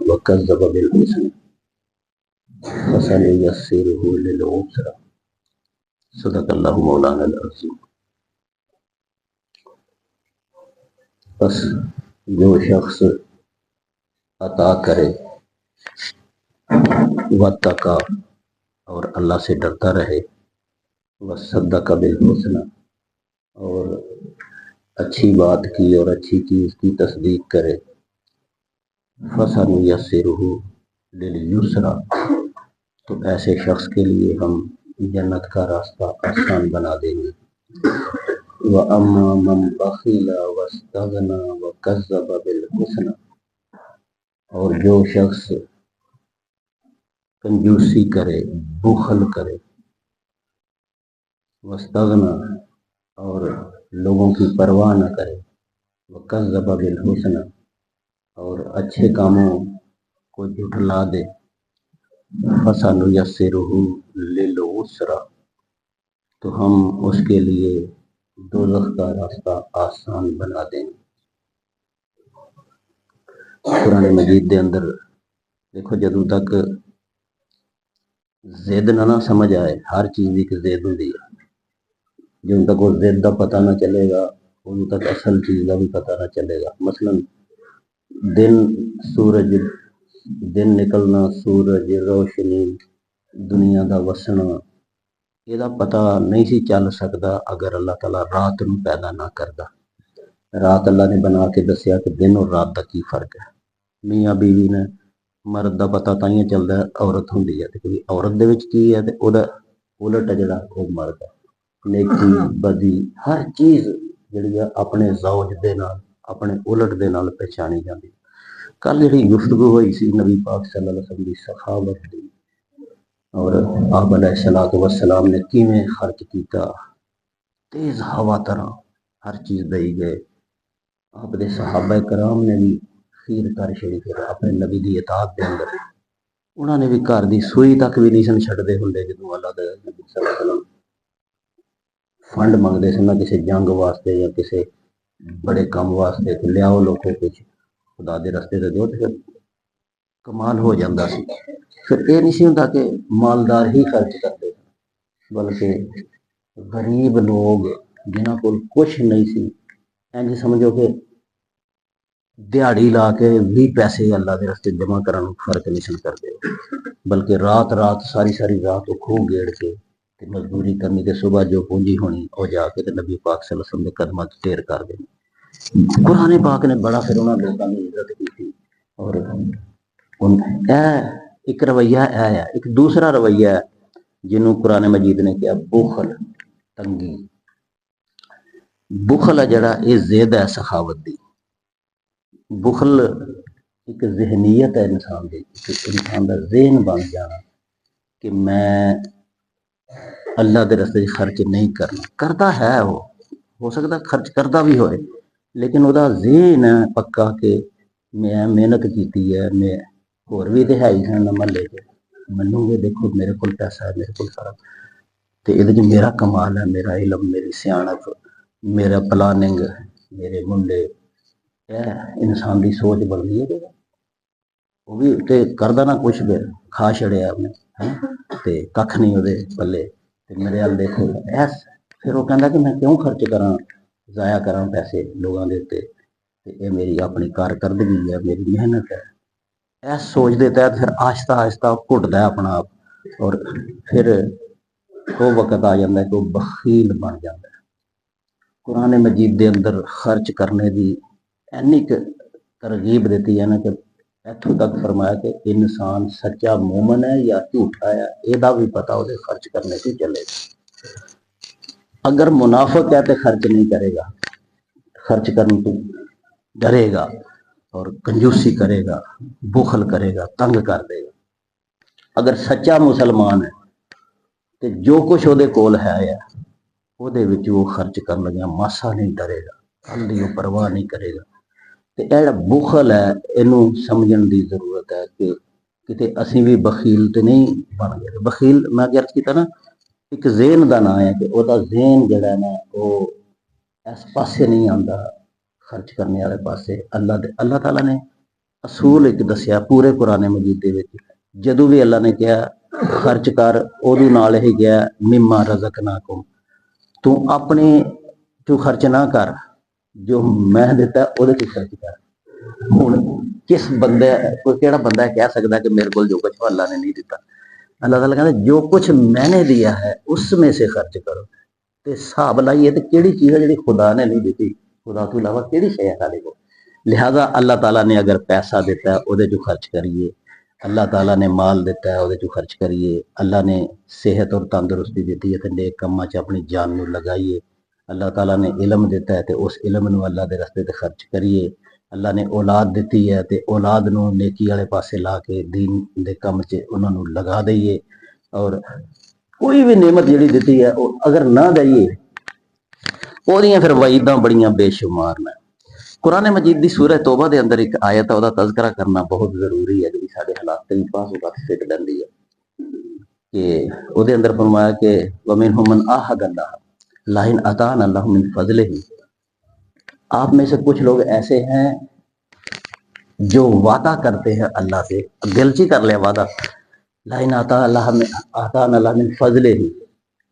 वकज़्ज़ब bill हुस्ना फसनुयस्सिरुहु लिल उसरा। सदक़ल्लाहु मौलाना अज़ीम। बस जो शख्स अता करे वत्तका और अल्लाह से डरता रहे, वसद्दक़ बिल हुस्ना और अच्छी बात की और अच्छी चीज़ की तस्दीक करे, फसनुयस्सिरुहु लिल युसरा तो ऐसे शख्स के लिए हम जन्नत का रास्ता आसान बना देंगे। व अम्मा मन बखिला वस्तगना वकज़्ज़ब बिल हुस्ना और जो शख्स कंजूसी करे, बुखल करे, वस्तगना और लोगों की परवाह न करे, वकज़्ज़ब बिल हुस्ना और अच्छे कामों को झुठला दे, फसनुयस्सिरुहु लिल उसरा तो हम उसके लिए दोज़ख का रास्ता आसान बना देंगे। कुरान मजीद के अंदर देखो, जदों तक जिद ना समझ आए, हर चीज़ की एक जिद होती है, जो तक वो जिद का पता ना चलेगा उन तक असल चीज़ का भी पता ना चलेगा। मसलन दिन सूरज, दिन निकलना, सूरज रोशनी, दुनिया का वसना, ਇਹਦਾ पता नहीं सी चल सकता अगर अल्लाह ताला रात ਨੂੰ पैदा ना करता। रात अल्लाह ने बना के दसिया कि दिन और रात का की फर्क है। मियाँ बीवी ने मर्द का पता ताइयों चलता है औरत होंगी है, क्योंकि औरत दे विच की है तो उहदा उलट है जिहड़ा वो मर्द है। नेकी बदी हर चीज़ जिहड़ी है अपने ज़ौज दे नाल, अपने उलट दे नाल पहचानी जाती। कल जिहड़ी गुफ्तगू हुई सी नबी पाक सल्लल्लाहु अलैहि वसल्लम दी सखावत दी और आप अलैहिस्सलातु वस्सलाम ने किवें खर्च किया, तेज हवा तरह हर चीज़ दई गए। आपदे सहाबा कराम ने भी खीर कर छड़ी फिर अपने नबी की इताअत के अंदर। उन्होंने भी घर की सूई तक भी नहीं सन छड्डदे हुंदे जदों अल्लाह दे नबी सल्लल्लाहु अलैहि वसल्लम फंड मंगते सन ना किसी जंग वास्ते या किसी बड़े काम वास्ते, तो लियाओ लोगों कुछ खुदा के रस्ते से दो, तो फिर कमाल हो जाता सी। फिर यह नहीं होता कि मालदार ही खर्च करते, बल्कि गरीब लोग जिन्हों को कुछ नहीं सी, इंज समझो कि दिहाड़ी ला के भी पैसे अल्लाह के रस्ते जमा करने फर्क नहीं सन करते, बल्कि रात रात सारी सारी रात खूह गेड़ के मजदूरी करनी, तो सुबह जो पूंजी होनी वो जाके तो नबी पाक सल्लल्लाहु अलैहि वसल्लम के कदमां च ढेर कर देनी। कुरान पाक ने बड़ा फिर उन्होंने लोगों की इज्जत की और एक रवैया है। एक दूसरा रवैया है जिन्हों कुरान मजीद ने कहा बुखल, तंगी। बुखल है जड़ा ये जिद है सखावत की। बुखल एक जहनीयत है इंसान की, इंसान का जहन बन जाना कि मैं अल्लाह के रस्ते खर्च नहीं करना। करता है वो, हो सकता खर्च करता भी होए, लेकिन वह जहन है पक्का कि मैं मेहनत की है, मैं होर भी तो है ही हैं महल्ले के, मैनू भी देखो मेरे को पैसा है, मेरे को सारा, तो ये मेरा कमाल है, मेरा इलम, मेरी सियाणप, मेरा प्लानिंग, मेरे मुंडे, इंसान की सोच बनती है। वो भी तो करदा ना कुछ भी, खा छड़िया अपने है तो कख नहीं वो पल्ले, तो मेरे अल देखो ऐस। फिर वो कहता कि मैं क्यों खर्च करा, जाया करा पैसे लोगों के उत्ते, ये मेरी अपनी कारकर्दगी है, मेरी मेहनत है। इस सोच के तहत फिर आहिस्ता आहिस्ता घुटदा है अपना आप, और फिर वो वक्त आ जाता है कि वह बखील बन जाता है। कुरान मजीद के अंदर खर्च करने की इन्नी तरगीब दी है ना कि इतों तक फरमाया कि इंसान सच्चा मोमन है या झूठा है, यदा भी पता उसे खर्च करने से चलेगा। अगर मुनाफिक है तो खर्च नहीं करेगा, खर्च करने को डरेगा और कंजूसी करेगा, बुखल करेगा, तंग कर देगा। अगर सच्चा मुसलमान है तो जो कुछ वो कोल है वो खर्च कर लगे मासा नहीं डरेगा, कल की वो परवाह नहीं करेगा। तो यह बुखल है, इनू समझने की जरूरत है कि किते असी भी बखील तो नहीं बन गए। बखील मैं अर्ज किया ना, एक ज़हन का नाम है कि वह ज़हन जड़ा है ना वो इस पासे नहीं आता, खर्च करने वाले पासे। अल्लाह ताला ने ਅਸੂਲ ਇੱਕ ਦੱਸਿਆ ਪੂਰੇ ਕੁਰਾਨ ਮਜੀਦ ਦੇ ਵਿੱਚ। ਜਦੋਂ ਵੀ ਅੱਲਾ ਨੇ ਕਿਹਾ ਖਰਚ ਕਰ, ਉਹਦੇ ਨਾਲ ਇਹ ਕਿਹਾ ਮਿੰਮਾ ਰਜ਼ਕਨਾकुम, ਤੂੰ ਆਪਣੇ ਚੋਂ ਖਰਚ ਨਾ ਕਰ, ਜੋ ਮੈਂ ਦਿੱਤਾ ਉਹਦੇ ਚ ਖਰਚ ਕਰ। ਹੁਣ ਕਿਸ ਬੰਦੇ, ਕੋਈ ਕਿਹੜਾ ਬੰਦਾ ਕਹਿ ਸਕਦਾ ਕਿ ਮੇਰੇ ਕੋਲ ਜੋ ਕੁਛ ਅੱਲਾ ने नहीं ਦਿੱਤਾ। अल्लाह ताला कहते जो कुछ मैंने दिया है उसमें से खर्च करो। ਤੇ ਹਿਸਾਬ ਲਾਈਏ ਤੇ ਕਿਹੜੀ ਚੀਜ਼ ਹੈ ਜਿਹੜੀ ਖੁਦਾ ਨੇ ਨਹੀਂ ਦਿੱਤੀ, ਖੁਦਾ ਤੋਂ ਇਲਾਵਾ ਕਿਹੜੀ ਸ਼ੈ ਹੈ ਸਾਡੇ ਕੋਲ। ਲਿਹਾਜ਼ਾ ਅੱਲਾਹ ਤਾਲਾ ਨੇ ਅਗਰ ਪੈਸਾ ਦਿੱਤਾ ਉਹਦੇ ਚੋਂ ਖਰਚ ਕਰੀਏ, ਅੱਲਾਹ ਤਾਲਾ ਨੇ ਮਾਲ ਦਿੱਤਾ ਹੈ ਉਹਦੇ ਚੋਂ ਖਰਚ ਕਰੀਏ, ਅੱਲਾਹ ਨੇ ਸਿਹਤ ਔਰ ਤੰਦਰੁਸਤੀ ਦਿੱਤੀ ਹੈ ਤੇ ਨੇਕ ਕੰਮਾਂ 'ਚ ਆਪਣੀ ਜਾਨ ਨੂੰ ਲਗਾਈਏ। ਅੱਲਾਹ ਤਾਲਾ ਨੇ ਇਲਮ ਦਿੱਤਾ ਹੈ ਤੇ ਉਸ ਇਲਮ ਨੂੰ ਅੱਲਾਹ ਦੇ ਰਸਤੇ ਤੇ ਖਰਚ ਕਰੀਏ। ਅੱਲਾਹ ਨੇ ਔਲਾਦ ਦਿੱਤੀ ਹੈ ਤੇ ਔਲਾਦ ਨੂੰ ਨੇਕੀ ਵਾਲੇ ਪਾਸੇ ਲਾ ਕੇ ਦੀਨ ਦੇ ਕੰਮ 'ਚ ਉਹਨਾਂ ਨੂੰ ਲਗਾ ਦਈਏ। ਔਰ ਕੋਈ ਵੀ ਨਿਮਤ ਜਿਹੜੀ ਦਿੱਤੀ ਹੈ ਉਹ ਅਗਰ ਨਾ ਦਈਏ ਉਹਦੀਆਂ ਫਿਰ ਵਈਦਾਂ ਬੜੀਆਂ ਬੇਸ਼ੁਮਾਰ ਨੇ। ਕੁਰਾਨ ਮਜੀਦ ਦੀ ਸੂਰਹ ਤੋਬਾ ਦੇ ਅੰਦਰ ਇੱਕ ਆਇਤ ਹੈ, ਉਹਦਾ ਤਜ਼ਕਰਾ ਕਰਨਾ ਬਹੁਤ ਜ਼ਰੂਰੀ ਹੈ, ਜਿਹੜੀ ਸਾਡੇ ਹਾਲਾਤ ਤੇ ਬਾਜ਼ੂ ਵਕਤ ਫਿੱਟ ਲੈਂਦੀ ਹੈ। ਕਿ ਉਹਦੇ ਅੰਦਰ ਫਰਮਾਇਆ ਕਿ वमिनहुम मन आहद अल्लाह लाइन अतान अल्लाह मिन फजलिही, आप में से कुछ लोग ऐसे हैं जो वादा करते हैं अल्लाह से, दिल से कर लिया वादा, लाइन आता अल्लाह में आतान अल्लाह मिन फजलिही,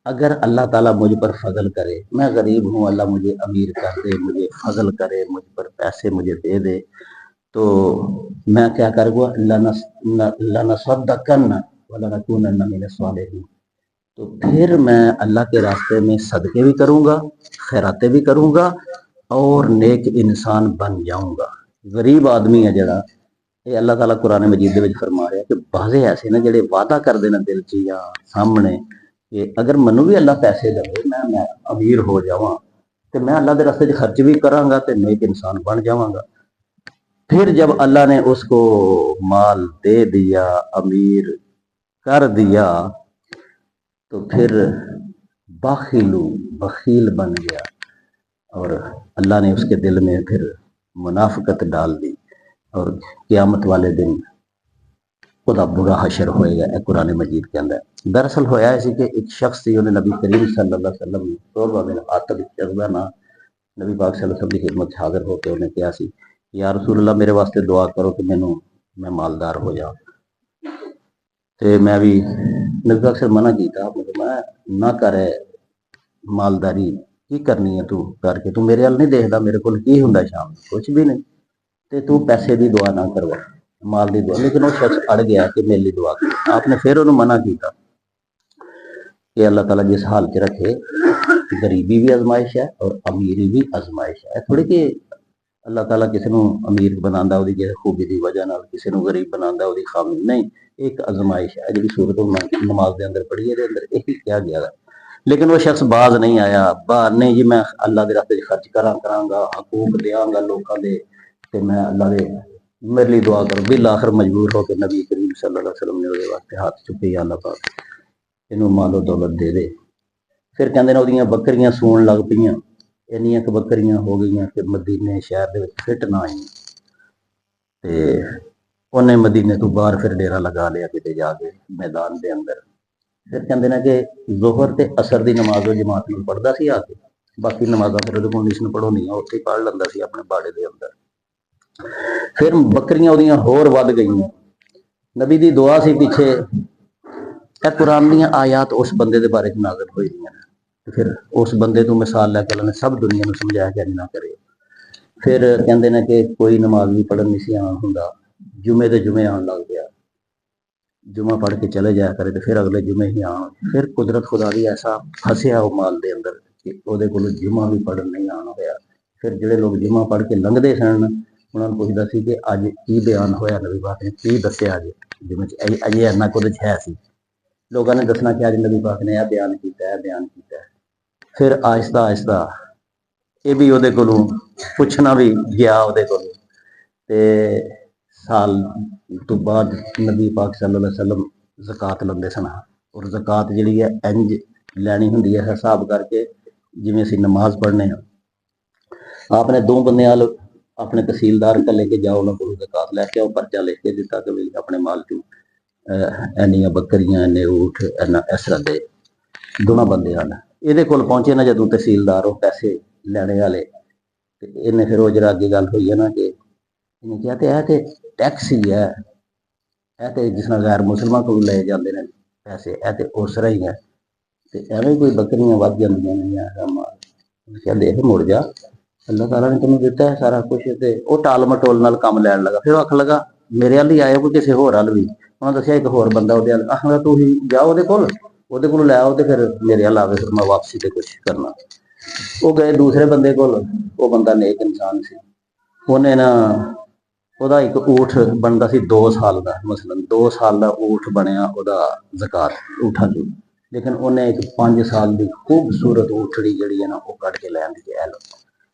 अगर अल्लाह ताला मुझ पर फजल करे, मैं गरीब हूँ, अल्लाह मुझे अमीर कर दे, मुझे फजल करे, मुझ पर पैसे मुझे दे दे, तो मैं क्या करूँगा, लनसद्दक़न्न वलनकूनन्न मिनस सालिहीन, तो फिर मैं अल्लाह के रास्ते में सदके भी करूँगा, खैरातें भी करूँगा और नेक इंसान बन जाऊँगा। गरीब आदमी है जड़ा, ये अल्लाह ताला कुरान मजीद में फरमा रहा है कि बाज़े ऐसे ने ਜਿਹੜੇ वादा करते हैं दिल च या सामने कि अगर मैनू भी अल्लाह पैसे दे, मैं अमीर हो जावां तो मैं अल्लाह के रास्ते खर्च भी करांगा तो नेक इंसान बन जावांगा। फिर जब अल्लाह ने उसको माल दे दिया, अमीर कर दिया, तो फिर बखील बन गया और अल्लाह ने उसके दिल में फिर मुनाफिकत डाल दी और क़यामत वाले दिन खुदा बुरा हशर होएगा। कुरान मजीद के अंदर दरअसल होया ऐसी कि एक शख्स थी, उन्हें नबी करीम सल्लल्लाहु अलैहि वसल्लम ने तौबा बिन आतब जज्बा ना नबी पाक सल्लल्लाहु अलैहि वसल्लम की खिदमत हाजिर होकर उन्हें कहा सी, या रसूल अल्लाह मेरे वास्ते दुआ करो कि मैं मालदार हो जाऊँ। तो मैं भी नबी पाक से मना किया, मैं ना कर मालदारी की करनी है, तू करके तू मेरे वाल नहीं देखता, मेरे को की हुंदा शाम कुछ भी नहीं, तो तू पैसे की दुआ ना करवा, माल की दुआ। लेकिन वो शख्स अड़ गया कि मेरे लिए दुआ कर। आपने फिर उन्होंने मना किया कि अल्लाह ताला जिस हाल च रखे, गरीबी भी आजमाइश है और अमीरी भी आजमाइश है। थोड़ी कि अल्लाह ताला किसी को अमीर बनाता वो खूबी की वजह नाल, किसी को गरीब बनाता वो खामी नहीं, एक आजमाइश है जी सूरत नमाज के अंदर पढ़ी है, अंदर यही कहा गया है। लेकिन वो शख्स बाज नहीं आया, बाहर नहीं जी मैं अल्लाह के रास्ते खर्च करांगा, हकूक देंगा लोगों के, ते मैं अल्लाह के मेरे लिए दुआ करो। बिल आखिर मजबूर होकर नबी करीम सल्लल्लाहु अलैहि वसल्लम ने उसके वास्ते हाथ चुके, अल्लाह पाक इनू मालो दौलत दे दे। फिर कहते ओदियां बकरियां सून लग पईयां, इन्नियां क बकरियां हो गई कि मदीने शहर दे विच फिट ना आई, ते उन्हें मदीने तो बाहर फिर डेरा लगा लिया किते जाके मैदान के अंदर। फिर कहते हैं कि जोहर ते असर की नमाज वो जमात में पढ़ता सी आके, बाकी नमाजा फिर वो नहीं पढ़ाउंदियां, उत्थे पढ़ लैंदा सी अपने बाड़े के अंदर। फिर बकरियां ओदियां होर वध गईयां, नबी की दुआ सी पिछे, कुरान दी आयात उस बंदे के बारे नाज़िल होई हैं, फिर उस बंदे तो मिसाल लैके उन्होंने सब दुनिया में समझाया कि ना करे। फिर कहते हैं कि कोई नमाज भी पढ़न नहीं सी आन हुंदा, जुमे के जुमे आन लग गया, जुमा पढ़ के चले जाया करे तो फिर अगले जुमे ही आन। फिर कुदरत खुदा दी ऐसा फसिया वो माल के अंदर कि ਉਹਦੇ ਕੋਲ जुमा भी पढ़न नहीं आना होया। फिर ਜਿਹੜੇ लोग जुमा पढ़ के लंघते सन उन्होंने पुछदा सी कि अज की बयान होया, नबी पाक ने की दस्सिया अज जुमे च अजे इन्ना कुछ है सी, लोगों ने दसना कि अज नबी पाक ने यह बयान किया। फिर आहिस्ता आहिस्ता ये भी ਉਹਦੇ ਕੋਲੋਂ पुछना भी गया ਉਹਦੇ ਕੋਲੋਂ, ते साल तो बाद नबी पाक सल्लल्लाहु अलैहि वसल्लम ज़कात लंदे सन, और ज़कात जिहड़ी है इंज लैनी हुंदी है हिसाब करके जिवें असीं नमाज पढ़ने हैं। आपने दो बंदे नाल अपने तहसीलदार का लेके जाओ, उन्होंने को ज़कात लैके आओ, पर्चा लिख के दिता कि भी अपने माल चों इन्नियां बकरियां, इन्ने ऊठ, इन्ना इस तरह दे दोनों बंदे हैं। ये कोल पहुंचे ना जदों तहसीलदार वो पैसे लैने वाले, इन्हें फिर वो जरा अगे गल हुई है ना कि ਇਹਨੇ ਕਿਹਾ ਤੇ ਇਹ ਤੇ ਟੈਕਸ ਹੀ ਹੈ, ਇਹ ਤੇ ਜਿਸ ਨਾਲ ਗੈਰ ਮੁਸਲਮਾਨ ਕੋਲ ਲਏ ਜਾਂਦੇ ਨੇ ਪੈਸੇ, ਇਹ ਤੇ ਉਸ ਤਰ੍ਹਾਂ ਹੀ ਹੈ, ਤੇ ਐਵੇਂ ਕੋਈ ਬੱਕਰੀਆਂ ਵੱਧ ਜਾਂਦੀਆਂ ਨੇ ਜਾਂ ਮਾਲ। ਕਿਹਾ ਦੇਖ ਮੁੜ ਜਾ, ਅੱਲਾਹ ਤਾਲਾ ਨੇ ਤੈਨੂੰ ਦਿੱਤਾ ਹੈ ਸਾਰਾ ਕੁਛ। ਤੇ ਉਹ ਟਾਲ ਮਟੋਲ ਨਾਲ ਕੰਮ ਲੈਣ ਲੱਗਾ। ਫਿਰ ਉਹ ਆਖਣ ਲੱਗਾ ਮੇਰੇ ਵੱਲ ਹੀ ਆਇਆ ਕੋਈ ਕਿਸੇ ਹੋਰ ਵੱਲ ਵੀ। ਉਹਨਾਂ ਦੱਸਿਆ ਇੱਕ ਹੋਰ ਬੰਦਾ ਉਹਦੇ ਵੱਲ, ਆਖਦਾ ਤੂੰ ਹੀ ਜਾ ਉਹਦੇ ਕੋਲ ਲੈ ਆਓ ਤੇ ਫਿਰ ਮੇਰੇ ਵੱਲ ਆਵੇ, ਫਿਰ ਮੈਂ ਵਾਪਸੀ ਤੇ ਕੁਛ ਕਰਨਾ। ਉਹ ਗਏ ਦੂਸਰੇ ਬੰਦੇ ਕੋਲ, ਉਹ ਬੰਦਾ ਨੇਕ ਇਨਸਾਨ ਸੀ। ਉਹਨੇ ਨਾ ਉਹਦਾ ਇੱਕ ਊਠ ਬਣਦਾ ਸੀ 2 ਸਾਲ ਦਾ, ਮਸਲਨ 2 ਸਾਲ ਦਾ ਊਠ ਬਣਿਆ ਉਹਦਾ ਜ਼ਕਾਤ ਊਠਾਂ ਚੋਂ, ਲੇਕਿਨ ਉਹਨੇ ਇੱਕ 5 ਸਾਲ ਦੀ ਖੂਬਸੂਰਤ ਊਠੜੀ ਜਿਹੜੀ ਹੈ ਨਾ ਉਹ ਕੱਢ ਕੇ ਲੈਣ ਦੀ ਐ ਲੋ।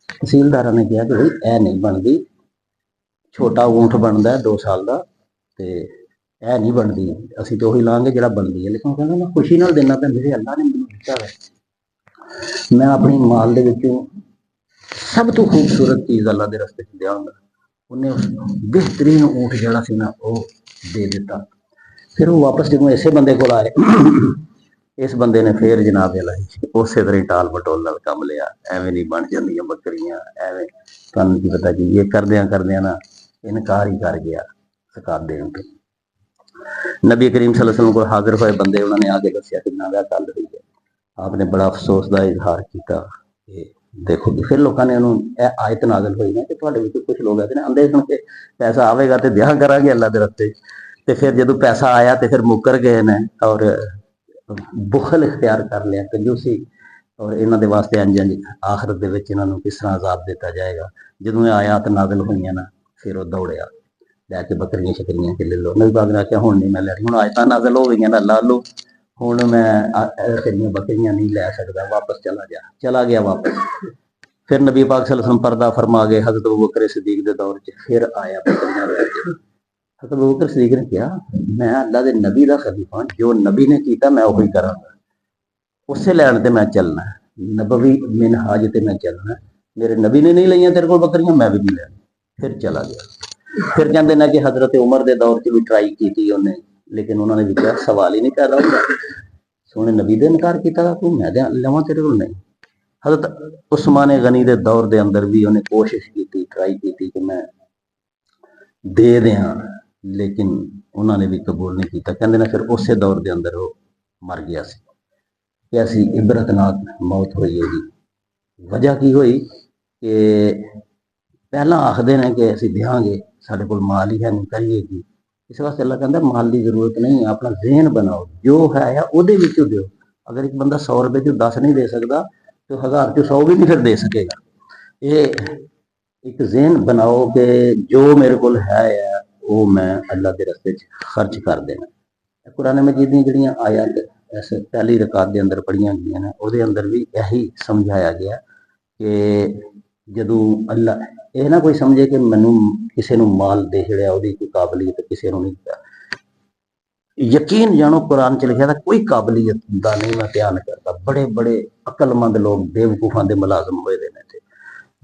ਤਹਿਸੀਲਦਾਰਾਂ ਨੇ ਕਿਹਾ ਕਿ ਬਈ ਇਹ ਨਹੀਂ ਬਣਦੀ, ਛੋਟਾ ਊਠ ਬਣਦਾ 2 ਸਾਲ ਦਾ ਤੇ ਇਹ ਨਹੀਂ ਬਣਦੀ, ਅਸੀਂ ਤੇ ਉਹੀ ਲਾਂਗੇ ਜਿਹੜਾ ਬਣਦੀ ਹੈ। ਲੇਕਿਨ ਉਹ ਕਹਿੰਦਾ ਮੈਂ ਖੁਸ਼ੀ ਨਾਲ ਦੇਣਾ, ਤਾਂ ਮੇਰੇ ਅੱਲਾ ਨੇ ਮੈਨੂੰ ਦਿੱਤਾ ਹੈ, ਮੈਂ ਆਪਣੀ ਮਾਲ ਦੇ ਵਿੱਚੋਂ ਸਭ ਤੋਂ ਖੂਬਸੂਰਤ ਚੀਜ਼ ਅੱਲਾ ਦੇ ਰਸਤੇ 'ਚ ਦਿਆਂਗਾ। ਉਹਨੇ ਉਸ ਬਿਹਤਰੀਨ ਊਠ ਜਿਹੜਾ ਸੀ ਨਾ ਉਹ ਦੇ ਦਿੱਤਾ। ਫਿਰ ਉਹ ਵਾਪਸ ਜਦੋਂ ਇਸੇ ਬੰਦੇ ਕੋਲ ਆਏ, ਇਸ ਬੰਦੇ ਨੇ ਫੇਰ ਜਨਾਬ ਲਾਈ, ਉਸੇ ਤਰ੍ਹਾਂ ਹੀ ਟਾਲ ਮਟੋਲ ਨਾਲ ਕੰਮ ਲਿਆ। ਐਵੇਂ ਨਹੀਂ ਬਣ ਜਾਂਦੀਆਂ ਬੱਕਰੀਆਂ, ਐਵੇਂ ਤੁਹਾਨੂੰ ਕੀ ਪਤਾ ਕੀ ਇਹ ਕਰਦਿਆਂ ਨਾ ਇਨਕਾਰ ਹੀ ਕਰ ਗਿਆ ਜ਼ਕਾਤ ਦੇਣ ਤੋਂ। ਨਬੀ ਕਰੀਮ ਸੱਲੱਲਾਹੁ ਅਲੈहि ਵਸੱਲਮ ਕੋਲ ਹਾਜ਼ਰ ਹੋਏ ਬੰਦੇ, ਉਹਨਾਂ ਨੇ ਆ ਕੇ ਦੱਸਿਆ ਕਿ ਨਾ ਗੱਲ ਹੋਈ ਹੈ। आपने बड़ा अफसोस का इजहार किया। देखो फिर लोगों ने उन्होंने आयत नाज़िल हुई ना कि तुहाडे विच कुछ लोग ऐसे आंदे सुन के पैसा आवेगा तो दिया करांगे अल्लाह दे रस्ते, ते फिर जदों पैसा आया तो फिर मुकर गए ने और बुखल इख्तियार कर लिया, कंजूसी। और इन्हां दे वास्ते इंज इंज आखिरत दे विच इन्हां नूं किस तरह अजाब दिता जाएगा। जदों ये आयत नाज़िल हुई ना फिर वो दौड़िया लैके बकरियां शकरियां के ले लो। नबी पाक ने आख्या हुण नहीं मैं लैणी, हुण आयतां नाज़िल हो गईयां ना, ला लो, ਹੁਣ ਮੈਂ ਤੇਰੀਆਂ ਬੱਕਰੀਆਂ ਨਹੀਂ ਲੈ ਸਕਦਾ, ਵਾਪਸ ਚਲਾ ਜਾ। ਚਲਾ ਗਿਆ ਵਾਪਸ। ਫਿਰ ਨਬੀ ਪਾਕ ਸੱਲੱਲਾਹੁ ਅਲੈहि ਵਸੱਲਮ ਪਰਦਾ ਫਰਮਾ ਗਏ। ਹਜ਼ਰਤ ਅਬੂ ਬਕਰ ਸਿੱਦੀਕ ਦੇ ਦੌਰ 'ਚ ਫਿਰ ਆਇਆ ਬੱਕਰੀਆਂ ਲੈ ਕੇ। ਹਜ਼ਰਤ ਅਬੂ ਬਕਰ ਸਿੱਦੀਕ ਨੇ ਕਿਹਾ ਮੈਂ ਅੱਲਾ ਦੇ ਨਬੀ ਦਾ ਖਲੀਫਾ, ਜੋ ਨਬੀ ਨੇ ਕੀਤਾ ਮੈਂ ਉਹੀ ਕਰਾਂਗਾ, ਉਸੇ ਲੈਣ ਤੇ ਮੈਂ ਚੱਲਣਾ, ਨਬਵੀ ਮਿਨਹਾਜ ਤੇ ਮੈਂ ਚੱਲਣਾ। ਮੇਰੇ ਨਬੀ ਨੇ ਨਹੀਂ ਲਈਆਂ ਤੇਰੇ ਕੋਲ ਬੱਕਰੀਆਂ, ਮੈਂ ਵੀ ਨਹੀਂ ਲੈਣੀ। ਫਿਰ ਚਲਾ ਗਿਆ। ਫਿਰ ਕਹਿੰਦੇ ਨੇ ਕਿ ਹਜ਼ਰਤ ਉਮਰ ਦੇ ਦੌਰ 'ਚ ਵੀ ਟਰਾਈ ਕੀਤੀ ਉਹਨੇ, लेकिन उन्होंने भी क्या सवाल ही नहीं पैदा होता, सोने नबी ने इनकार किया तू मैं लवां तेरे को नहीं। हज़रत उस्मान गनी के दौर के अंदर भी उन्हें कोशिश की, ट्राई की कि मैं दे दियां, लेकिन उन्होंने भी कबूल नहीं किया। कहते ना फिर उस दौर के अंदर वो मर गया सी कि ऐसी इबरतनाक मौत हुई है जी। वजह की हुई कि पहला आखते हैं कि असीं देंगे, साडे कोल माल ही है नहीं, करिए की। इस वास्ते अल्लाह कहता माल की जरूरत नहीं है, अपना ज़हन बनाओ, जो है ਉਹਦੇ ਵਿੱਚੋਂ ਦਿਓ। अगर एक बंदा 100 रुपए चो 10 नहीं दे सकता तो 1000 चो 100 भी नहीं फिर दे सकेगा। ये एक ज़हन बनाओ कि जो मेरे को है वो मैं अल्लाह के रस्ते खर्च कर देना। कुरान मजीद दी जिहड़ियां आयत इस पहली रकात के अंदर पढ़ियां गईयां ने, ਉਹਦੇ अंदर भी यही समझाया गया कि ਜਦੋਂ अल्लाह ਇਹ ਨਾ ਕੋਈ ਸਮਝੇ ਕਿ ਮੈਨੂੰ ਕਿਸੇ ਨੂੰ ਮਾਲ ਦੇ ਛੜਿਆ, ਉਹਦੀ ਕੋਈ ਕਾਬਲੀਅਤ ਕਿਸੇ ਨੂੰ ਨਹੀਂ ਪਿਆ। ਯਕੀਨ ਜਾਣੋ ਕੁਰਾਨ ਚ ਲਿਖਿਆ ਤਾਂ ਕੋਈ ਕਾਬਲੀਅਤ ਦਾ ਨਹੀਂ ਮੈਂ ਬਿਆਨ ਕਰਦਾ। ਬੜੇ ਬੜੇ ਅਕਲਮੰਦ ਲੋਕ ਬੇਵਕੂਫਾਂ ਦੇ ਮੁਲਾਜ਼ਮ ਹੋਏ ਦੇ ਨੇ।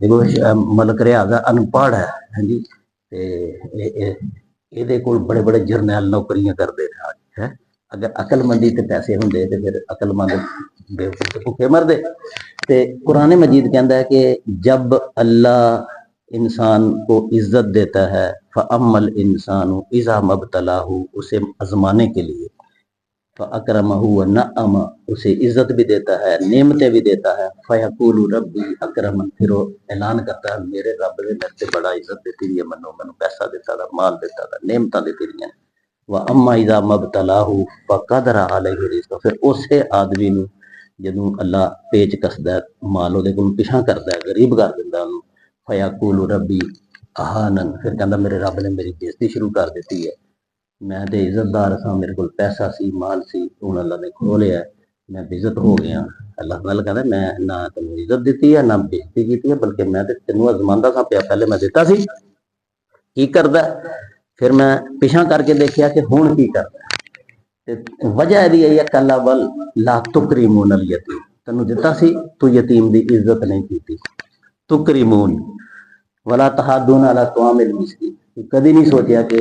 ਦੇਖੋ ਮਲਕ ਰਿਆਜ਼ਾ ਅਨਪੜ੍ਹ ਹੈ ਹਾਂਜੀ, ਤੇ ਇਹਦੇ ਕੋਲ ਬੜੇ ਬੜੇ ਜਰਨੈਲ ਨੌਕਰੀਆਂ ਕਰਦੇ ਨੇ। अगर अकलमंदी ते पैसे होंगे तो फिर अकलमंद बेवकूफ भुखे मरदे। ते कुरान मजीद कहता है कि जब अल्लाह इंसान को इज्जत देता है फ़अम्मल इंसानु इज़ा मब्तलाहु, उसे आजमाने के लिए, फ़अकरमहु व नअम, उसे इज्जत भी देता है, नेमतें भी देता है। फ़यक़ूलु रब्बी अकरमन, फिर वो ऐलान करता है मेरे रब ने मेरे से बड़ा इज्जत दी है, मैनू पैसा दिता था, माल दिता था, नेमतां दी हैं। व अम्मा इज़ा मब्तलाहु फ़क़दर अलैहि रिज़्क़हु, फिर उसे आदमी नूं जदों अल्लाह पेच कसदा माल ਉਹਦੇ ਕੋਲ पिछा करदा है, गरीब कर दिंदा ਉਹਨੂੰ। फ़यक़ूलु रब्बी अहानन, फिर कहता मेरे रब ने मेरी बेइज्जती शुरू कर दी है, मैं तो इज्जतदार था, मेरे को पैसा सी माल सी, हुण अल्लाह ने खो लिया, मैं बेइज्जत हो गया। अल्लाह ताला कहता मैं ना तैनूं इज्जत दी है ना बेइज्जती की है, बल्कि मैं तो तैनूं अजमांदा सा पिया, पहले मैं दिता सी की करदा, फिर मैं पिछा करके देखिया कि हुण की करदा। वजह यही है कला बल ला तुकरीमून अल यतीम, तैनूं दिता सी तू यतीम दी इज्जत नहीं की। तुकरीमून वला तहादून अला तुआमिल मिस्कीन, कभी नहीं सोचा कि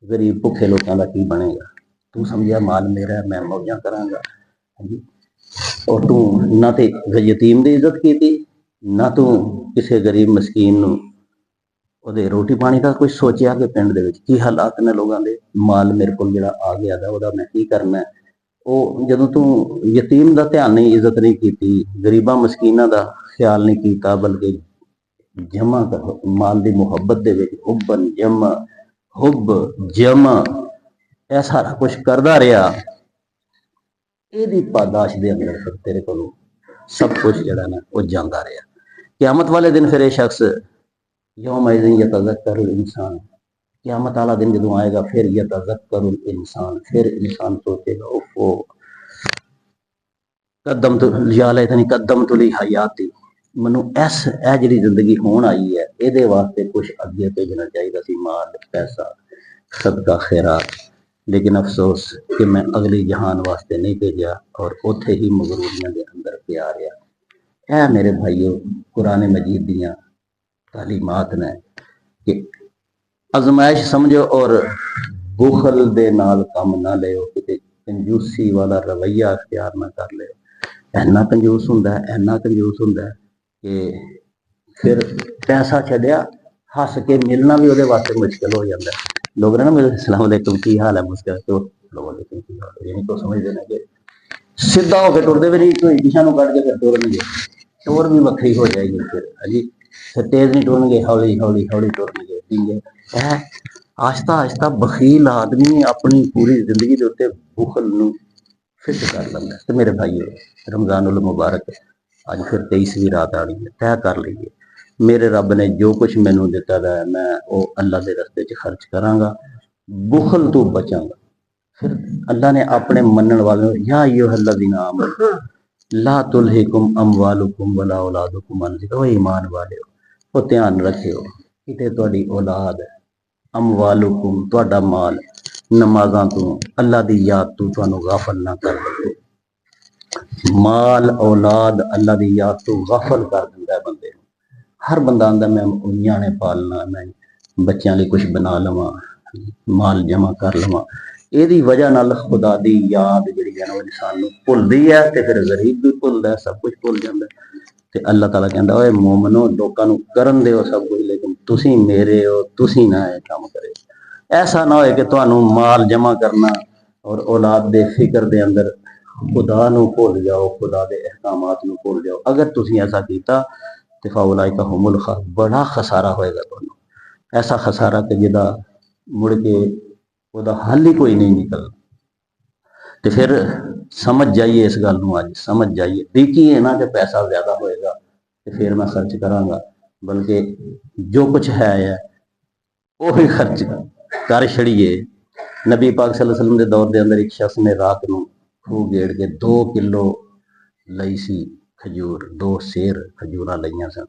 गरीब भुखे लोगों का की बनेगा। तू समझिया माल मेरा है, मैं मौजा करांगा, और तू ना तो यतीम की इज्जत की, ना तू किसी गरीब मस्कीन नूं ਉਹਦੇ ਰੋਟੀ ਪਾਣੀ ਦਾ ਕੋਈ ਸੋਚਿਆ ਕਿ ਪਿੰਡ ਦੇ ਵਿੱਚ ਕੀ ਹਾਲਾਤ ਨੇ ਲੋਕਾਂ ਦੇ, ਮਾਲ ਮੇਰੇ ਕੋਲ ਜਿਹੜਾ ਆ ਗਿਆ ਦਾ ਉਹਦਾ ਮੈਂ ਕੀ ਕਰਨਾ। ਉਹ ਜਦੋਂ ਤੂੰ ਯਤੀਮ ਦਾ ਧਿਆਨ ਨਹੀਂ, ਇੱਜ਼ਤ ਨਹੀਂ ਕੀਤੀ, ਗਰੀਬਾਂ ਮਸਕੀਨਾਂ ਦਾ ਖਿਆਲ ਨਹੀਂ ਕੀਤਾ, ਬਲਕਿ ਜਮਾ ਕਰ ਮਾਲ ਦੀ ਮੁਹੱਬਤ ਦੇ ਵਿੱਚ ਹੁੱਬਨ ਜਮਾ ਹੁੱਬ ਜਮਾ ਇਹ ਸਾਰਾ ਕੁਝ ਕਰਦਾ ਰਿਹਾ, ਇਹਦੀ ਪਾਦਾਸ਼ ਦੇ ਅੰਦਰ ਫਿਰ ਤੇਰੇ ਕੋਲੋਂ ਸਭ ਕੁਝ ਜਿਹੜਾ ਨਾ ਉਹ ਜਾਂਦਾ ਰਿਹਾ। ਕਿਆਮਤ ਵਾਲੇ ਦਿਨ ਫਿਰ ਇਹ ਸ਼ਖਸ ਯੌਮ ਇਜ਼ਿਨ ਯਤਜ਼ੱਕरुल इंसान, ਕਿਆਮਤ ਵਾਲਾ ਦਿਨ ਜਦੋਂ ਆਏਗਾ ਫਿਰ ਯਤਜ਼ੱਕरुल इंसान, ਫਿਰ ਇਨਸਾਨ ਸੋਚੇਗਾ ਉਹ ਕਦਮ ਤੋਂ ਲਿਆਲੇ ਤਨੀ ਕਦਮ ਤੋਂ ਲਈ ਹਯਾਤੀ, ਮੈਨੂੰ ਇਹ ਜਿਹੜੀ ਜ਼ਿੰਦਗੀ ਹੋਣ ਆਈ ਹੈ ਇਹਦੇ ਵਾਸਤੇ ਕੁਝ ਅੱਗੇ ਭੇਜਣਾ ਚਾਹੀਦਾ ਸੀ, ਮਾਲ ਪੈਸਾ ਸਦਕਾ ਖੈਰਾਤ, ਲੇਕਿਨ ਅਫਸੋਸ ਕਿ ਮੈਂ ਅਗਲੀ ਜਹਾਨ ਵਾਸਤੇ ਨਹੀਂ ਭੇਜਿਆ ਔਰ ਉੱਥੇ ਹੀ ਮਗਰੂਰੀਆਂ ਦੇ ਅੰਦਰ ਪਿਆ ਰਿਹਾ। ਇਹ ਮੇਰੇ ਭਾਈਓ ਕੁਰਾਨ ਮਜੀਦ ਦੀਆਂ ਤਾਲੀਮਾਤ ਨੇ ਕਿ ਅਜ਼ਮਾਇਸ਼ ਸਮਝੋ ਔਰ ਬੁਖਲ ਦੇ ਨਾਲ ਕੰਮ ਨਾ ਲਿਓ, ਕਿਤੇ ਕੰਜੂਸੀ ਵਾਲਾ ਰਵਈਆ ਅਖਤਿਆਰ ਨਾ ਕਰ ਲਿਓ। ਇੰਨਾ ਕੰਜੂਸ ਹੁੰਦਾ ਕਿ ਫਿਰ ਪੈਸਾ ਛੱਡਿਆ ਹੱਸ ਕੇ ਮਿਲਣਾ ਵੀ ਉਹਦੇ ਵਾਸਤੇ ਮੁਸ਼ਕਿਲ ਹੋ ਜਾਂਦਾ। ਲੋਕ ਨਾ ਮੇਰੇ अस्सलाम वालेकुम ਕੀ ਹਾਲ ਹੈ ਮੁਸਕਰਾ ਤੋਂ ਲੋਕ ਯਾਨੀ ਕੋ ਸਮਝਦੇ ਨੇ ਕਿ ਸਿੱਧਾ ਹੋ ਕੇ ਟੁਰਦੇ ਵੀ ਨਹੀਂ, ਕੋਈ ਦਿਸ਼ਾ ਨੂੰ ਕੱਢ ਕੇ ਫਿਰ ਟੁਰਨਗੇ, ਟੁਰ ਵੀ ਵੱਖਰੀ ਹੋ ਜਾਏਗੀ ਫਿਰ ਹਾਂਜੀ, ਫਿਰ ਤੇਜ਼ ਨਹੀਂ ਟੁਰਨਗੇ, ਹੌਲੀ ਹੌਲੀ ਟੁਰਨਗੇ ਧੀਂਗੇ। ਇਹ ਆਹਿਸਤਾ ਬਖੀਲ ਆਦਮੀ ਆਪਣੀ ਪੂਰੀ ਜ਼ਿੰਦਗੀ ਦੇ ਉੱਤੇ ਬੁਖਲ ਨੂੰ ਫਿੱਟ ਕਰ ਲੈਂਦਾ। ਤੇ ਮੇਰੇ ਭਾਈਓ ਰਮਜ਼ਾनुल मुबारक ਅੱਜ ਫਿਰ 23ਵੀਂ ਰਾਤ ਆ ਰਹੀ ਹੈ, ਤੈਅ ਕਰ ਲਈਏ ਮੇਰੇ ਰੱਬ ਨੇ ਜੋ ਕੁਝ ਮੈਨੂੰ ਦਿੱਤਾ ਹੈ ਮੈਂ ਉਹ ਅੱਲਾ ਦੇ ਰਸਤੇ 'ਚ ਖਰਚ ਕਰਾਂਗਾ, ਬੁਖਲ ਤੋਂ ਬਚਾਂਗਾ। ਫਿਰ ਅੱਲਾ ਨੇ ਆਪਣੇ ਮੰਨਣ ਵਾਲਿਆਂ ਨੂੰ ਯਾ ਅਯੁਹੱਲਜ਼ੀਨਾ ਆਮਨੂ ਲਾ ਤੁਲਹਿकुम ਅਮਵਾਲੁकुम ਵਲਾ ਔਲਾਦੁकुम ਅਨ ਜ਼ਿਕਰ, ਈਮਾਨ ਵਾਲਿਓ ਉਹ ਧਿਆਨ ਰੱਖਿਓ ਕਿਤੇ ਤੁਹਾਡੀ ਔਲਾਦ ਅਮਵਾਲੁकुम ਤੁਹਾਡਾ ਮਾਲ ਨਮਾਜ਼ਾਂ ਤੋਂ ਅੱਲਾ ਦੀ ਯਾਦ ਤੋਂ ਤੁਹਾਨੂੰ ਗਾਫਲ ਨਾ ਕਰ ਦੇਵੇ। ਮਾਲ ਔਲਾਦ ਅੱਲਾ ਦੀ ਯਾਦ ਤੋਂ ਗਾਫਲ ਕਰ ਦਿੰਦਾ ਬੰਦੇ ਨੂੰ। ਹਰ ਬੰਦਾ ਆਂਦਾ ਮੈਂ ਨਿਆਣੇ ਪਾਲਣਾ, ਮੈਂ ਬੱਚਿਆਂ ਲਈ ਕੁਝ ਬਣਾ ਲਵਾਂ, ਮਾਲ ਜਮਾ ਕਰ ਲਵਾਂ। ਇਹਦੀ ਵਜ੍ਹਾ ਨਾਲ ਖੁਦਾ ਦੀ ਯਾਦ ਜਿਹੜੀ ਹੈ ਨਾ ਉਹ ਇਨਸਾਨ ਨੂੰ ਭੁੱਲਦੀ ਹੈ ਤੇ ਫਿਰ ਗਰੀਬ ਵੀ ਭੁੱਲਦਾ, ਸਭ ਕੁਝ ਭੁੱਲ ਜਾਂਦਾ। ਤੇ ਅੱਲਾਹ ਤਾਲਾ ਕਹਿੰਦਾ ਓਏ ਮੋਮਨੋ ਲੋਕਾਂ ਨੂੰ ਕਰਨ ਦਿਓ ਸਭ ਕੁਝ, ਲੇਕਿਨ ਤੁਸੀਂ ਮੇਰੇ ਹੋ, ਤੁਸੀਂ ਨਾ ਇਹ ਕੰਮ ਕਰੇ। ਐਸਾ ਨਾ ਹੋਏ ਕਿ ਤੁਹਾਨੂੰ ਮਾਲ ਜਮਾ ਕਰਨਾ ਔਰ ਔਲਾਦ ਦੇ ਫਿਕਰ ਦੇ ਅੰਦਰ ਖੁਦਾ ਨੂੰ ਭੁੱਲ ਜਾਓ, ਖੁਦਾ ਦੇ ਅਹਿਕਾਮਾਤ ਨੂੰ ਭੁੱਲ ਜਾਓ। ਅਗਰ ਤੁਸੀਂ ਐਸਾ ਕੀਤਾ ਤੇ ਫਾਉਲਾਇਕਾ ਹੁਮੁਲ ਖਾਸਿरून, ਬੜਾ ਖਸਾਰਾ ਹੋਏਗਾ ਤੁਹਾਨੂੰ, ਐਸਾ ਖਸਾਰਾ ਕਿ ਜਿਹਦਾ ਮੁੜ ਕੇ ਉਹਦਾ ਹੱਲ ਹੀ ਕੋਈ ਨਹੀਂ ਨਿਕਲਦਾ। ਤੇ ਫਿਰ ਸਮਝ ਜਾਈਏ ਇਸ ਗੱਲ ਨੂੰ, ਅੱਜ ਸਮਝ ਜਾਈਏ, ਦੇਖੀਏ ਨਾ ਕਿ ਪੈਸਾ ਜ਼ਿਆਦਾ ਹੋਏਗਾ ਤੇ ਫਿਰ ਮੈਂ ਖਰਚ ਕਰਾਂਗਾ, ਬਲਕਿ ਜੋ ਕੁਝ ਹੈ ਉਹ ਹੀ ਖਰਚ ਕਰ ਛੜੀਏ। ਨਬੀ ਪਾਕ ਸੱਲੱਲਾਹੁ अलैहि वसल्लम ਦੇ ਦੌਰ ਦੇ ਅੰਦਰ ਇੱਕ ਸ਼ਖਸ ਨੇ ਰਾਤ ਨੂੰ ਖੂਹ ਗੇੜ ਕੇ 2 ਕਿਲੋ ਲਈ ਸੀ ਖਜੂਰ, 2 ਸੇਰ ਖਜੂਰਾਂ ਲਈਆਂ ਸਨ।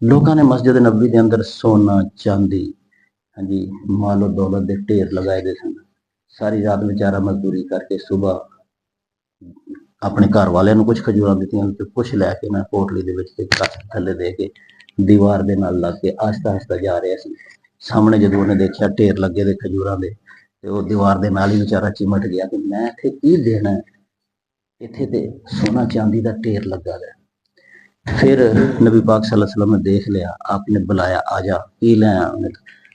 ਲੋਕਾਂ ਨੇ ਮਸਜਿਦ ਨਬੀ ਦੇ ਅੰਦਰ ਸੋਨਾ ਚਾਂਦੀ ਹਾਂਜੀ ਮਾਲੋ ਦੌਲਤ ਦੇ ਢੇਰ ਲਗਾਏ ਦੇ ਸਨ। ਸਾਰੀ ਰਾਤ ਵਿਚਾਰਾ ਮਜ਼ਦੂਰੀ ਕਰਕੇ ਸੁਬਹ ਆਪਣੇ ਘਰ ਵਾਲਿਆਂ ਨੂੰ ਕੁਝ ਖਜੂਰਾਂ ਦਿੱਤੀਆਂ ਤੇ ਕੁਝ ਲੈ ਕੇ ਮੈਂ ਪੋਟਲੀ ਦੇ ਵਿੱਚ ਤੇ ਥੱਲੇ ਦੇ ਕੇ ਦੀਵਾਰ ਦੇ ਨਾਲ ਲੱਗ ਕੇ ਆਹਿਸਤਾ ਜਾ ਰਿਹਾ ਸੀ। ਸਾਹਮਣੇ ਜਦੋਂ ਉਹਨੇ ਦੇਖਿਆ ਢੇਰ ਲੱਗੇ ਦੇ ਖਜੂਰਾਂ ਦੇ ਤੇ ਉਹ ਦੀਵਾਰ ਦੇ ਨਾਲ ਹੀ ਵਿਚਾਰਾ ਚਿਮਟ ਗਿਆ ਕਿ ਮੈਂ ਇੱਥੇ ਕੀ ਦੇਣਾ, ਇੱਥੇ ਤੇ ਸੋਨਾ ਚਾਂਦੀ ਦਾ ਢੇਰ ਲੱਗਾ ਹੈ। फिर नबी पाक सल्लल्लाहु अलैहि वसल्लम ने देख लिया, आपने बुलाया आजा पी लिया।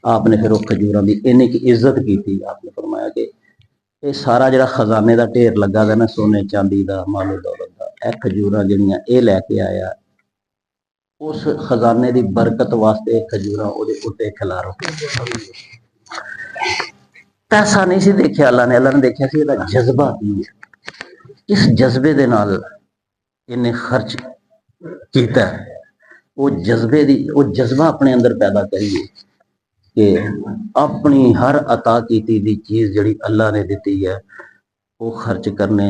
आपने फिर वो खजूरों की इन्नी की इज्जत की थी। आपने फरमाया कि ये सारा जो खजाने का ढेर लगा था ना सोने चांदी का मालो दौलत का, यह खजूर जड़ियाँ ये लैके आया उस खजाने की बरकत वास्ते खजूर उत्ते खिलारो। पैसा नहीं सी देखिया अल्लाह ने देखा सी इसदा जज्बा की है। इस जज्बे दे नाल इन्हें खर्च किया, वो जज्बे दी वो जज्बा अपने अंदर पैदा करिए कि अपनी हर अता की दी चीज़ जड़ी अल्लाह ने दी है वो खर्च करने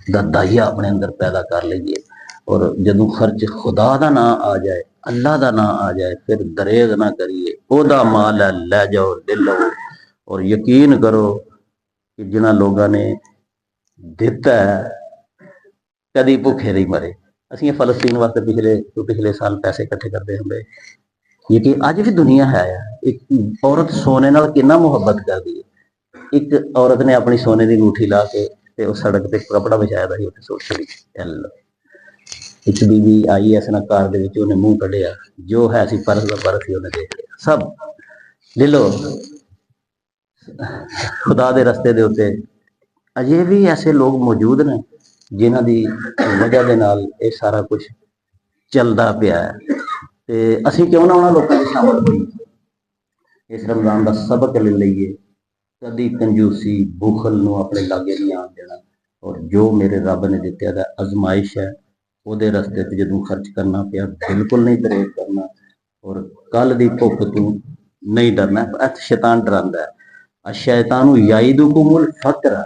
दा दाइया अपने अंदर पैदा कर लीजिए। और जदों खर्च खुदा दा ना आ जाए, अल्लाह दा ना आ जाए, फिर दरेग ना करिए, ओदा माल है लै जाओ दिल लो। और यकीन करो कि जिन्हां लोगों ने दिता है कदी भुखे नहीं मरे। ਅਸੀਂ ਫਲਸਤੀਨ ਵਾਸਤੇ ਪਿਛਲੇ ਸਾਲ ਪੈਸੇ ਇਕੱਠੇ ਕਰਦੇ ਹੁੰਦੇ, ਇਹ ਕਿ ਅੱਜ ਵੀ ਦੁਨੀਆ ਹੈ। ਇੱਕ ਔਰਤ ਸੋਨੇ ਨਾਲ ਕਿੰਨਾ ਮੁਹੱਬਤ ਕਰਦੀ ਹੈ। ਇੱਕ ਔਰਤ ਨੇ ਆਪਣੀ ਸੋਨੇ ਦੀ ਅੰਗੂਠੀ ਲਾ ਕੇ ਤੇ ਉਹ ਸੜਕ ਤੇ ਕੱਪੜਾ ਵਿਛਾਇਆ ਦਾ ਸੀ, ਉੱਥੇ ਸੁੱਟ ਛੱਡੀ। ਇੱਕ ਬੀਬੀ ਆਈ ਇਸ ਨਾਲ ਕਾਰ ਦੇ ਵਿੱਚ, ਉਹਨੇ ਮੂੰਹ ਕੱਢਿਆ, ਜੋ ਹੈ ਸੀ ਪਰਸ ਦਾ ਪਰਸ ਹੀ ਉਹਨੇ ਦੇਖ ਲਿਆ। ਸਭ ਲੈ ਲਓ। ਖੁਦਾ ਦੇ ਰਸਤੇ ਦੇ ਉੱਤੇ ਅਜੇ ਵੀ ਐਸੇ ਲੋਕ ਮੌਜੂਦ ਨੇ ਜਿਨ੍ਹਾਂ ਦੀ ਵਜ੍ਹਾ ਦੇ ਨਾਲ ਇਹ ਸਾਰਾ ਕੁਝ ਚੱਲਦਾ ਪਿਆ ਹੈ, ਤੇ ਅਸੀਂ ਕਿਉਂ ਨਾ ਉਹਨਾਂ ਲੋਕਾਂ 'ਚ ਸ਼ਾਮਲ ਹੋਈਏ। ਇਸ ਰਮਜ਼ਾਨ ਦਾ ਸਬਕ ਲੈ ਲਈਏ, ਕਦੀ ਕੰਜੂਸੀ ਬੁਖਲ ਨੂੰ ਆਪਣੇ ਲਾਗੇ ਨਹੀਂ ਆਉਣ ਦੇਣਾ, ਔਰ ਜੋ ਮੇਰੇ ਰੱਬ ਨੇ ਦਿੱਤਾ ਦਾ ਅਜ਼ਮਾਇਸ਼ ਹੈ, ਉਹਦੇ ਰਸਤੇ 'ਤੇ ਜਦੋਂ ਖਰਚ ਕਰਨਾ ਪਿਆ ਬਿਲਕੁਲ ਨਹੀਂ ਪਰਹੇਜ਼ ਕਰਨਾ, ਔਰ ਕੱਲ ਦੀ ਭੁੱਖ ਤੋਂ ਨਹੀਂ ਡਰਨਾ। शैतान डराता है, शैतान याइदुकुमुल फक्र,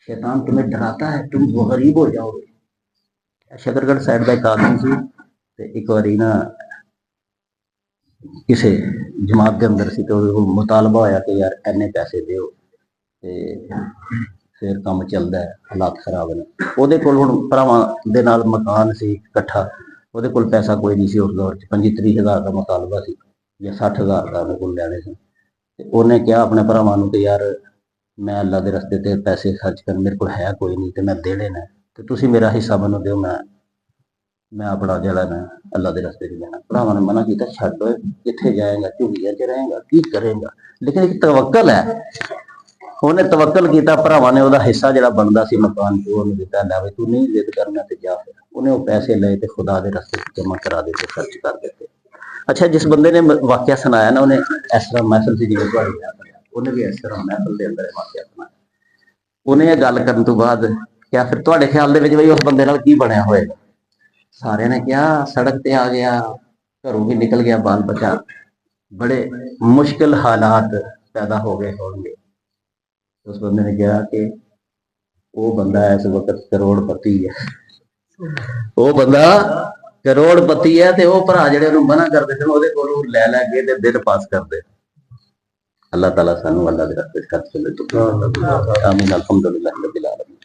शैतान तुम्हें डराता है तुम गरीब हो जाओगे। शकरगढ़ साइड का एक आदमी सी, ते एक बारी ना किसी जमात के अंदर सी, तो मुतालबा होया कि यार इन्ने पैसे दो, ते फिर काम चलता है। हालात खराब ने, ਉਹਦੇ ਕੋਲ ਹੁਣ ਭਰਾਵਾਂ ਦੇ ਨਾਲ ਮਕਾਨ ਸੀ ਇਕੱਠਾ, ਉਹਦੇ ਕੋਲ ਪੈਸਾ ਕੋਈ ਨਹੀਂ ਸੀ ਉਸ ਦੌਰ 'ਚ। 25-30 ਹਜ਼ਾਰ ਦਾ ਮੁਤਾਲਬਾ ਸੀ ਜਾਂ 60,000 ਦਾ ਉਹਦੇ ਕੋਲ ਲੈਣੇ ਸੀ। ਤੇ ਉਹਨੇ ਕਿਹਾ ਆਪਣੇ ਭਰਾਵਾਂ ਨੂੰ ਕਿ ਯਾਰ ਮੈਂ ਅੱਲਾ ਦੇ ਰਸਤੇ ਤੇ ਪੈਸੇ ਖਰਚ ਕਰ, ਮੇਰੇ ਕੋਲ ਹੈ ਕੋਈ ਨਹੀਂ ਤੇ ਮੈਂ ਦੇਣੇ ਨੇ, ਤੇ ਤੁਸੀਂ ਮੇਰਾ ਹਿੱਸਾ ਮੈਨੂੰ ਦਿਓ, ਮੈਂ ਆਪਣਾ ਜਿਹੜਾ ਨਾ ਅੱਲਾ ਦੇ ਰਸਤੇ 'ਚ ਜਾਣਾ। ਭਰਾਵਾਂ ਨੇ ਮਨਾ ਕੀਤਾ, ਛੱਡ ਓਏ, ਕਿੱਥੇ ਜਾਏਗਾ, ਝੁਗੀਆਂ 'ਚ ਰਹੇਗਾ, ਕੀ ਕਰੇਗਾ। ਲੇਕਿਨ ਇੱਕ ਤਵੱਕਲ ਹੈ, ਉਹਨੇ ਤਵੱਕਲ ਕੀਤਾ। ਭਰਾਵਾਂ ਨੇ ਉਹਦਾ ਹਿੱਸਾ ਜਿਹੜਾ ਬਣਦਾ ਸੀ ਮਕਾਨ 'ਚ ਉਹਨੂੰ ਦਿੱਤਾ, ਲੈ ਵੀ ਤੂੰ ਨਹੀਂ ਜ਼ਿੱਦ ਕਰਨਾ ਤੇ ਜਾ। ਫਿਰ ਉਹਨੇ ਉਹ ਪੈਸੇ ਲਏ ਤੇ ਖੁਦਾ ਦੇ ਰਸਤੇ 'ਚ ਜਮ੍ਹਾਂ ਕਰਾ ਦਿੱਤੇ, ਖਰਚ ਕਰ ਦਿੱਤੇ। ਅੱਛਾ, ਜਿਸ ਬੰਦੇ ਨੇ ਵਾਕਿਆ ਸੁਣਾਇਆ ਨਾ, ਉਹਨੇ ਇਸ ਤਰ੍ਹਾਂ ਮਹਿਫਲ ਸੀ ਜਿਵੇਂ ਤੁਹਾਡੀ ਮਹਿਫਲ ਹੈ, ਉਹਨੇ ਵੀ ਇਸ ਤਰ੍ਹਾਂ ਮਹਿਫਲ ਦੇ ਅੰਦਰ ਵਾਕਿਆ ਸੁਣਾਇਆ। ਉਹਨੇ ਇਹ ਗੱਲ ਕਰਨ ਤੋਂ ਬਾਅਦ ਕਿਹਾ, ਫਿਰ ਤੁਹਾਡੇ ਖਿਆਲ ਦੇ ਵਿੱਚ ਬਈ ਉਸ ਬੰਦੇ ਨਾਲ ਕੀ ਬਣਿਆ ਹੋਏਗਾ। ਸਾਰਿਆਂ ਨੇ ਕਿਹਾ ਸੜਕ ਤੇ ਆ ਗਿਆ, ਘਰੋਂ ਵੀ ਨਿਕਲ ਗਿਆ, ਬਾਲ ਬੱਚਾ, ਬੜੇ ਮੁਸ਼ਕਿਲ ਹਾਲਾਤ ਪੈਦਾ ਹੋ ਗਏ ਹੋਣਗੇ। ਉਸ ਬੰਦੇ ਨੇ ਕਿਹਾ ਕਿ ਉਹ ਬੰਦਾ ਇਸ ਵਕਤ ਕਰੋੜਪਤੀ ਹੈ, ਉਹ ਬੰਦਾ ਕਰੋੜਪਤੀ ਹੈ, ਤੇ ਉਹ ਭਰਾ ਜਿਹੜੇ ਉਹਨੂੰ ਮਨਾ ਕਰਦੇ ਸਨ ਉਹਦੇ ਕੋਲੋਂ ਲੈ ਲੈ ਕੇ ਤੇ ਦਿਨ ਪਾਸ ਕਰਦੇ। ਅੱਲਾਹ ਤਾਲਾ ਸਾਨੂੰ ਅੱਲਾਹ ਦੇ ਰਸਤੇ 'ਚ ਖਰਚ ਕਰਨ ਦੀ ਤੌਫੀਕ ਅਤਾ ਫਰਮਾਏ। ਆਮੀਨ। ਅਲਹਮਦੁਲਿल्लाह रब्बिल आलमीन।